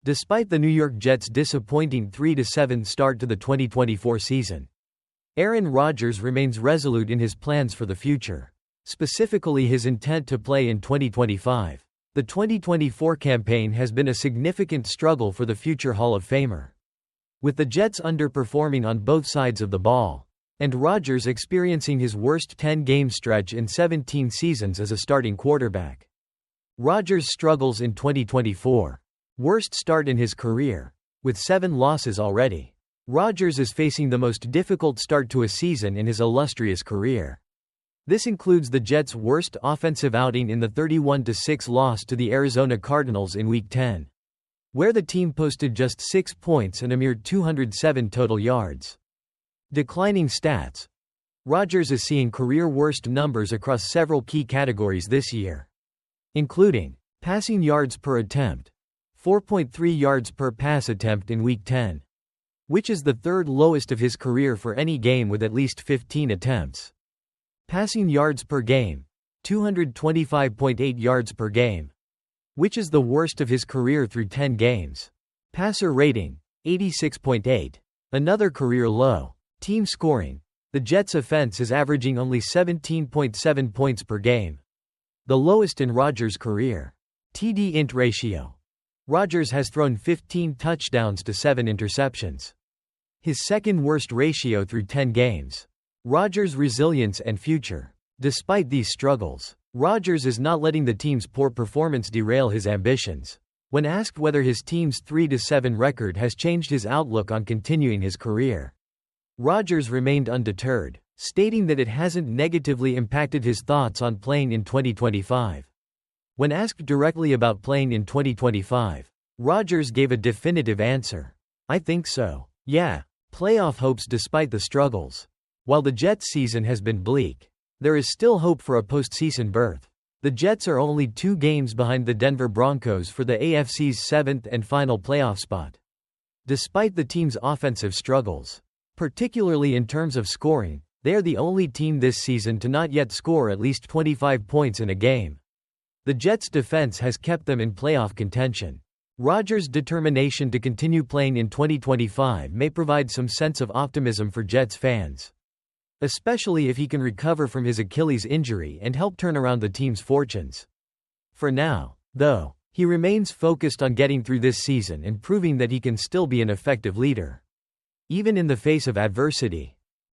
Despite the New York Jets' disappointing 3-7 start to the 2024 season, Aaron Rodgers remains resolute in his plans for the future, specifically his intent to play in 2025. The 2024 campaign has been a significant struggle for the future Hall of Famer, with the Jets underperforming on both sides of the ball, and Rodgers experiencing his worst 10-game stretch in 17 seasons as a starting quarterback. Rodgers struggles in 2024. Worst start in his career, with 7 losses already. Rodgers is facing the most difficult start to a season in his illustrious career. This includes the Jets' worst offensive outing in the 31-6 loss to the Arizona Cardinals in Week 10, where the team posted just 6 points and a mere 207 total yards. Declining stats. Rodgers is seeing career-worst numbers across several key categories this year, including passing yards per attempt, 4.3 yards per pass attempt in Week 10, which is the third lowest of his career for any game with at least 15 attempts. Passing yards per game, 225.8 yards per game, which is the worst of his career through 10 games. Passer rating, 86.8, another career low. Team scoring. The Jets' offense is averaging only 17.7 points per game, the lowest in Rodgers' career. TD-int ratio. Rodgers has thrown 15 touchdowns to 7 interceptions, his second worst ratio through 10 games. Rodgers' resilience and future. Despite these struggles, Rodgers is not letting the team's poor performance derail his ambitions. When asked whether his team's 3-7 record has changed his outlook on continuing his career, Rodgers remained undeterred, stating that it hasn't negatively impacted his thoughts on playing in 2025. When asked directly about playing in 2025, Rodgers gave a definitive answer. "I think so. Yeah. Playoff hopes despite the struggles. While the Jets' season has been bleak, there is still hope for a postseason berth. The Jets are only 2 games behind the Denver Broncos for the AFC's 7th and final playoff spot. Despite the team's offensive struggles, particularly in terms of scoring, they are the only team this season to not yet score at least 25 points in a game. The Jets' defense has kept them in playoff contention. Rodgers' determination to continue playing in 2025 may provide some sense of optimism for Jets fans, especially if he can recover from his Achilles injury and help turn around the team's fortunes. For now, though, he remains focused on getting through this season and proving that he can still be an effective leader, even in the face of adversity.